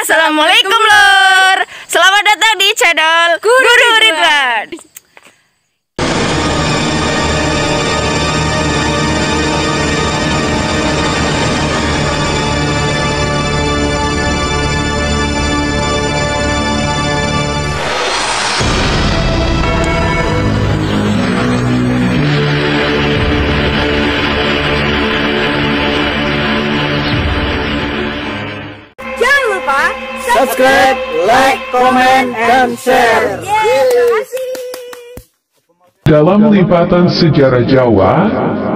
Assalamualaikum lor. Selamat datang di channel Guru Ridwan. Subscribe, like, comment, and share. Dalam lipatan sejarah Jawa,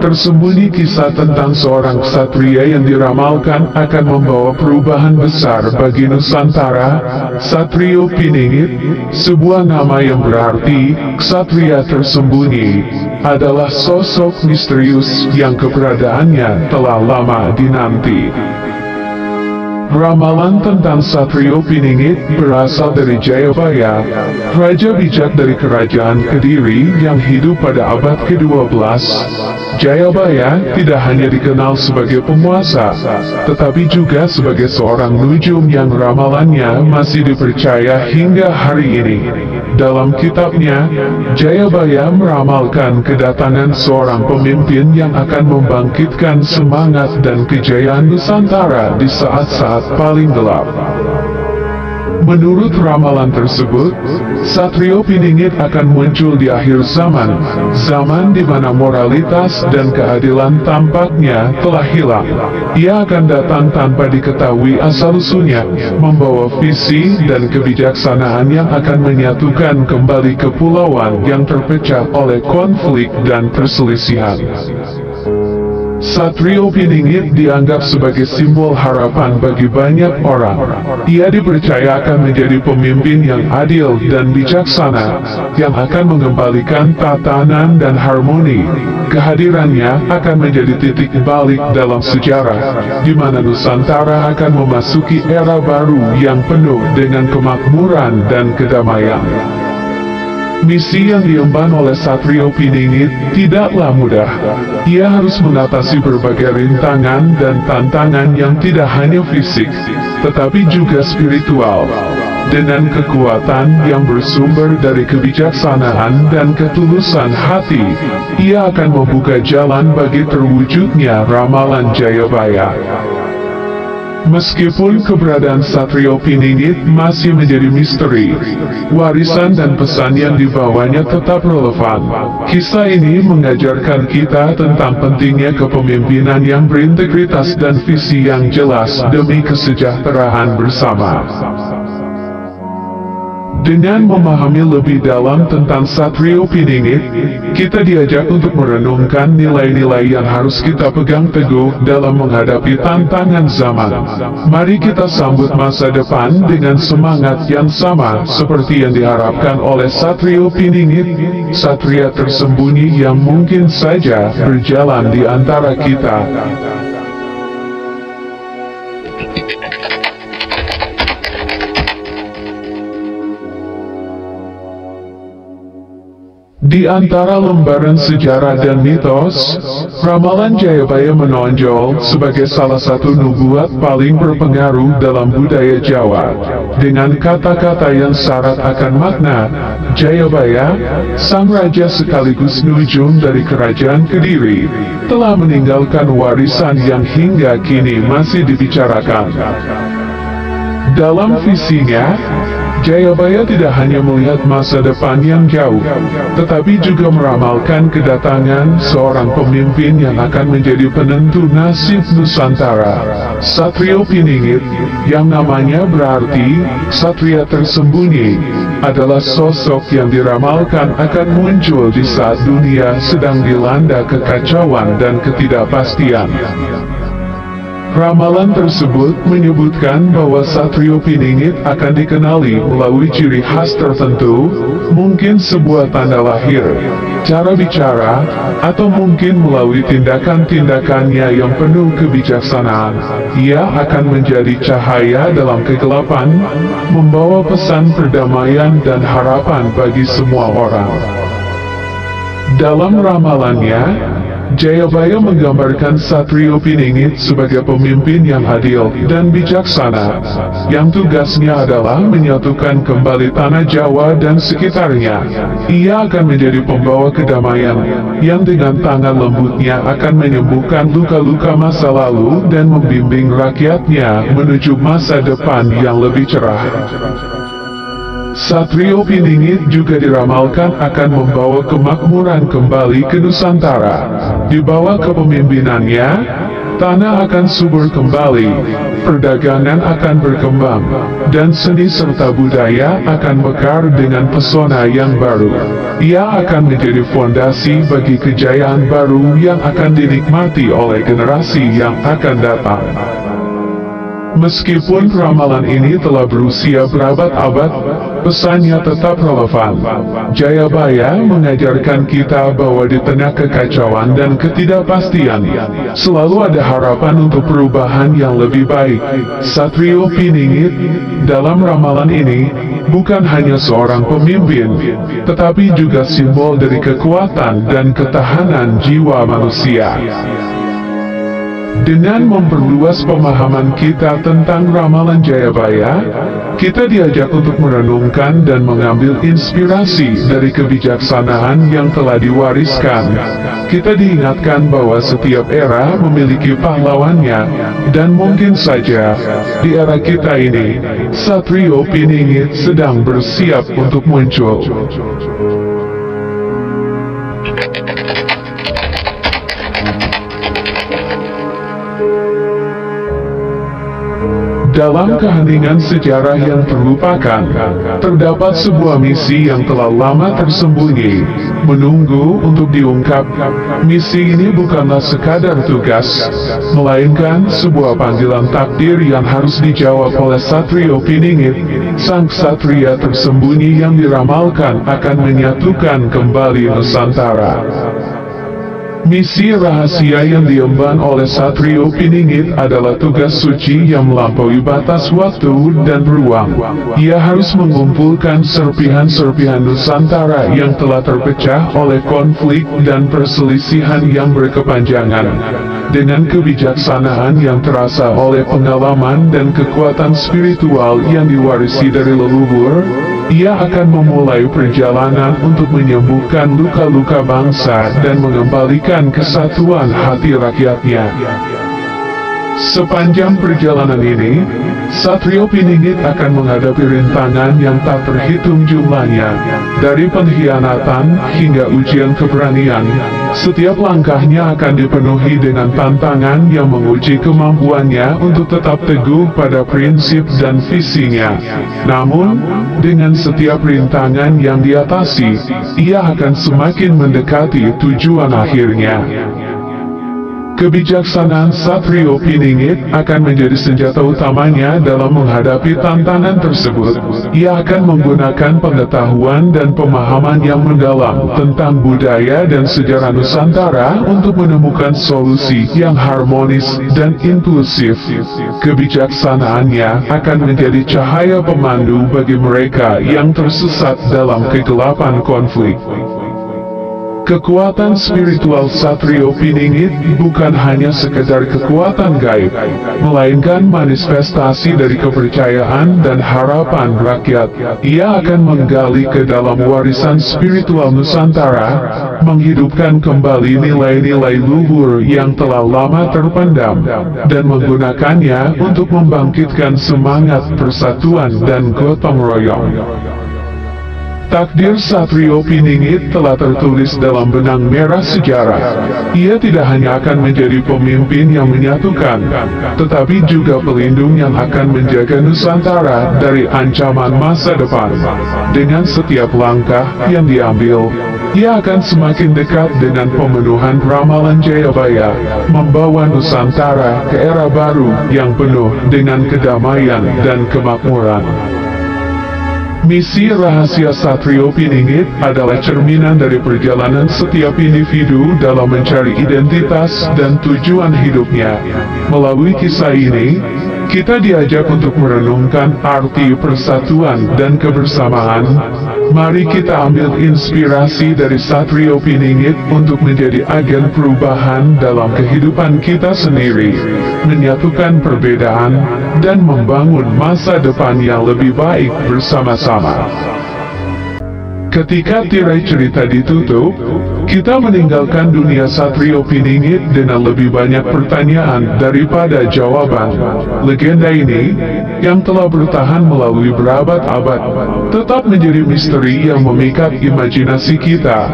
tersembunyi kisah tentang seorang ksatria yang diramalkan akan membawa perubahan besar bagi Nusantara. Satrio Piningit, sebuah nama yang berarti ksatria tersembunyi, adalah sosok misterius yang keberadaannya telah lama dinanti. Ramalan tentang Satrio Piningit berasal dari Jayabaya, raja bijak dari kerajaan Kediri yang hidup pada abad ke-12. Jayabaya tidak hanya dikenal sebagai penguasa, tetapi juga sebagai seorang nujum yang ramalannya masih dipercaya hingga hari ini. Dalam kitabnya, Jayabaya meramalkan kedatangan seorang pemimpin yang akan membangkitkan semangat dan kejayaan Nusantara di saat-saat paling gelap. Menurut ramalan tersebut, Satrio Piningit akan muncul di akhir zaman, zaman di mana moralitas dan keadilan tampaknya telah hilang. Ia akan datang tanpa diketahui asal-usulnya, membawa visi dan kebijaksanaan yang akan menyatukan kembali kepulauan yang terpecah oleh konflik dan perselisihan. Satrio Piningit dianggap sebagai simbol harapan bagi banyak orang. Ia dipercaya akan menjadi pemimpin yang adil dan bijaksana, yang akan mengembalikan tatanan dan harmoni. Kehadirannya akan menjadi titik balik dalam sejarah, di mana Nusantara akan memasuki era baru yang penuh dengan kemakmuran dan kedamaian. Misi yang diemban oleh Satrio Piningit tidaklah mudah. Ia harus mengatasi berbagai rintangan dan tantangan yang tidak hanya fisik, tetapi juga spiritual. Dengan kekuatan yang bersumber dari kebijaksanaan dan ketulusan hati, ia akan membuka jalan bagi terwujudnya ramalan Jayabaya. Meskipun keberadaan Satrio Piningit masih menjadi misteri, warisan dan pesan yang dibawanya tetap relevan. Kisah ini mengajarkan kita tentang pentingnya kepemimpinan yang berintegritas dan visi yang jelas demi kesejahteraan bersama. Dengan memahami lebih dalam tentang Satrio Piningit, kita diajak untuk merenungkan nilai-nilai yang harus kita pegang teguh dalam menghadapi tantangan zaman. Mari kita sambut masa depan dengan semangat yang sama seperti yang diharapkan oleh Satrio Piningit, satria tersembunyi yang mungkin saja berjalan di antara kita. Di antara lembaran sejarah dan mitos, ramalan Jayabaya menonjol sebagai salah satu nubuat paling berpengaruh dalam budaya Jawa. Dengan kata-kata yang syarat akan makna, Jayabaya, sang raja sekaligus nujum dari kerajaan Kediri, telah meninggalkan warisan yang hingga kini masih dibicarakan. Dalam visinya, Jayabaya tidak hanya melihat masa depan yang jauh, tetapi juga meramalkan kedatangan seorang pemimpin yang akan menjadi penentu nasib Nusantara. Satrio Piningit, yang namanya berarti ksatria tersembunyi, adalah sosok yang diramalkan akan muncul di saat dunia sedang dilanda kekacauan dan ketidakpastian. Ramalan tersebut menyebutkan bahwa Satrio Piningit akan dikenali melalui ciri khas tertentu, mungkin sebuah tanda lahir, cara bicara, atau mungkin melalui tindakan-tindakannya yang penuh kebijaksanaan. Ia akan menjadi cahaya dalam kegelapan, membawa pesan perdamaian dan harapan bagi semua orang. Dalam ramalannya, Jayabaya menggambarkan Satrio Piningit sebagai pemimpin yang adil dan bijaksana, yang tugasnya adalah menyatukan kembali tanah Jawa dan sekitarnya. Ia akan menjadi pembawa kedamaian, yang dengan tangan lembutnya akan menyembuhkan luka-luka masa lalu dan membimbing rakyatnya menuju masa depan yang lebih cerah. Satrio Piningit juga diramalkan akan membawa kemakmuran kembali ke Nusantara. Di bawah kepemimpinannya, tanah akan subur kembali, perdagangan akan berkembang, dan seni serta budaya akan mekar dengan pesona yang baru. Ia akan menjadi fondasi bagi kejayaan baru yang akan dinikmati oleh generasi yang akan datang. Meskipun ramalan ini telah berusia berabad-abad, pesannya tetap relevan. Jayabaya mengajarkan kita bahwa di tengah kekacauan dan ketidakpastian, selalu ada harapan untuk perubahan yang lebih baik. Satrio Piningit dalam ramalan ini bukan hanya seorang pemimpin, tetapi juga simbol dari kekuatan dan ketahanan jiwa manusia. Dengan memperluas pemahaman kita tentang ramalan Jayabaya, kita diajak untuk merenungkan dan mengambil inspirasi dari kebijaksanaan yang telah diwariskan. Kita diingatkan bahwa setiap era memiliki pahlawannya, dan mungkin saja di era kita ini, Satrio Piningit sedang bersiap untuk muncul. Dalam keheningan sejarah yang terlupakan, terdapat sebuah misi yang telah lama tersembunyi, menunggu untuk diungkap. Misi ini bukanlah sekadar tugas, melainkan sebuah panggilan takdir yang harus dijawab oleh Satrio Piningit, sang ksatria tersembunyi yang diramalkan akan menyatukan kembali Nusantara. Misi rahasia yang diemban oleh Satrio Piningit adalah tugas suci yang melampaui batas waktu dan ruang. Ia harus mengumpulkan serpihan-serpihan Nusantara yang telah terpecah oleh konflik dan perselisihan yang berkepanjangan. Dengan kebijaksanaan yang terasa oleh pengalaman dan kekuatan spiritual yang diwarisi dari leluhur, ia akan memulai perjalanan untuk menyembuhkan luka-luka bangsa dan mengembalikan kesatuan hati rakyatnya. Sepanjang perjalanan ini, Satrio Piningit akan menghadapi rintangan yang tak terhitung jumlahnya, dari pengkhianatan hingga ujian keberanian. Setiap langkahnya akan dipenuhi dengan tantangan yang menguji kemampuannya untuk tetap teguh pada prinsip dan visinya. Namun, dengan setiap rintangan yang diatasi, ia akan semakin mendekati tujuan akhirnya. Kebijaksanaan Satrio Piningit akan menjadi senjata utamanya dalam menghadapi tantangan tersebut. Ia akan menggunakan pengetahuan dan pemahaman yang mendalam tentang budaya dan sejarah Nusantara untuk menemukan solusi yang harmonis dan inklusif. Kebijaksanaannya akan menjadi cahaya pemandu bagi mereka yang tersesat dalam kegelapan konflik. Kekuatan spiritual Satrio Piningit bukan hanya sekedar kekuatan gaib, melainkan manifestasi dari kepercayaan dan harapan rakyat. Ia akan menggali ke dalam warisan spiritual Nusantara, menghidupkan kembali nilai-nilai luhur yang telah lama terpendam, dan menggunakannya untuk membangkitkan semangat persatuan dan gotong royong. Takdir Satrio Piningit telah tertulis dalam benang merah sejarah. Ia tidak hanya akan menjadi pemimpin yang menyatukan, tetapi juga pelindung yang akan menjaga Nusantara dari ancaman masa depan. Dengan setiap langkah yang diambil, ia akan semakin dekat dengan pemenuhan ramalan Jayabaya, membawa Nusantara ke era baru yang penuh dengan kedamaian dan kemakmuran. Misi rahasia Satrio Piningit adalah cerminan dari perjalanan setiap individu dalam mencari identitas dan tujuan hidupnya. Melalui kisah ini, kita diajak untuk merenungkan arti persatuan dan kebersamaan. Mari kita ambil inspirasi dari Satrio Piningit untuk menjadi agen perubahan dalam kehidupan kita sendiri, menyatukan perbedaan, dan membangun masa depan yang lebih baik bersama-sama. Ketika tirai cerita ditutup, kita meninggalkan dunia Satrio Piningit dengan lebih banyak pertanyaan daripada jawaban. Legenda ini, yang telah bertahan melalui berabad-abad, tetap menjadi misteri yang memikat imajinasi kita.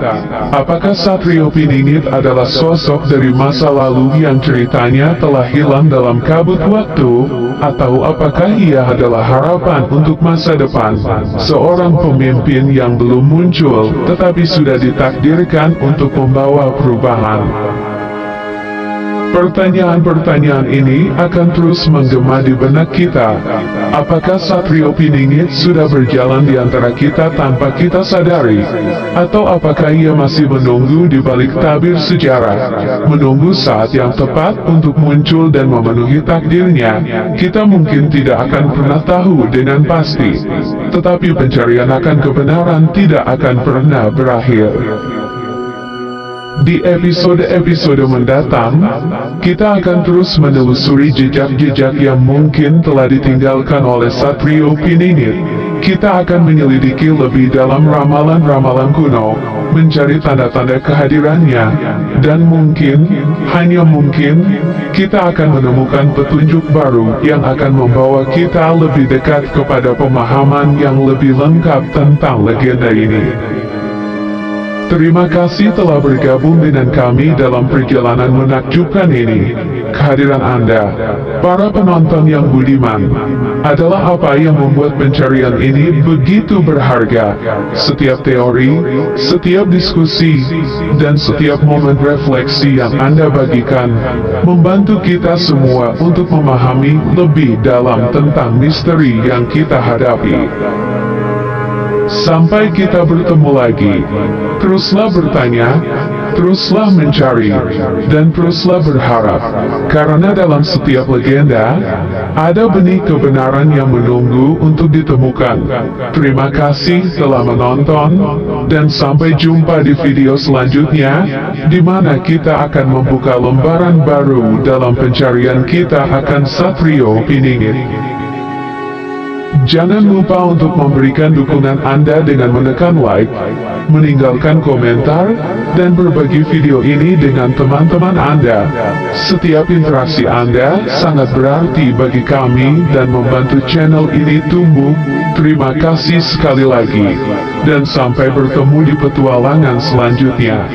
Apakah Satrio Piningit adalah sosok dari masa lalu yang ceritanya telah hilang dalam kabut waktu, atau apakah ia adalah harapan untuk masa depan, seorang pemimpin yang belum muncul tetapi sudah ditakdirkan untuk membawa perubahan? Pertanyaan-pertanyaan ini akan terus menggema di benak kita. Apakah Satrio Piningit sudah berjalan di antara kita tanpa kita sadari? Atau apakah ia masih menunggu di balik tabir sejarah? Menunggu saat yang tepat untuk muncul dan memenuhi takdirnya? Kita mungkin tidak akan pernah tahu dengan pasti. Tetapi pencarian akan kebenaran tidak akan pernah berakhir. Di episode-episode mendatang, kita akan terus menelusuri jejak-jejak yang mungkin telah ditinggalkan oleh Satrio Piningit. Kita akan menyelidiki lebih dalam ramalan-ramalan kuno, mencari tanda-tanda kehadirannya, dan mungkin, hanya mungkin, kita akan menemukan petunjuk baru yang akan membawa kita lebih dekat kepada pemahaman yang lebih lengkap tentang legenda ini. Terima kasih telah bergabung dengan kami dalam perjalanan menakjubkan ini. Kehadiran Anda, para penonton yang budiman, adalah apa yang membuat pencarian ini begitu berharga. Setiap teori, setiap diskusi, dan setiap momen refleksi yang Anda bagikan, membantu kita semua untuk memahami lebih dalam tentang misteri yang kita hadapi. Sampai kita bertemu lagi, teruslah bertanya, teruslah mencari, dan teruslah berharap. Karena dalam setiap legenda, ada benih kebenaran yang menunggu untuk ditemukan. Terima kasih telah menonton, dan sampai jumpa di video selanjutnya, di mana kita akan membuka lembaran baru dalam pencarian kita akan Satrio Piningit. Jangan lupa untuk memberikan dukungan Anda dengan menekan like, meninggalkan komentar, dan berbagi video ini dengan teman-teman Anda. Setiap interaksi Anda sangat berarti bagi kami dan membantu channel ini tumbuh. Terima kasih sekali lagi, dan sampai bertemu di petualangan selanjutnya.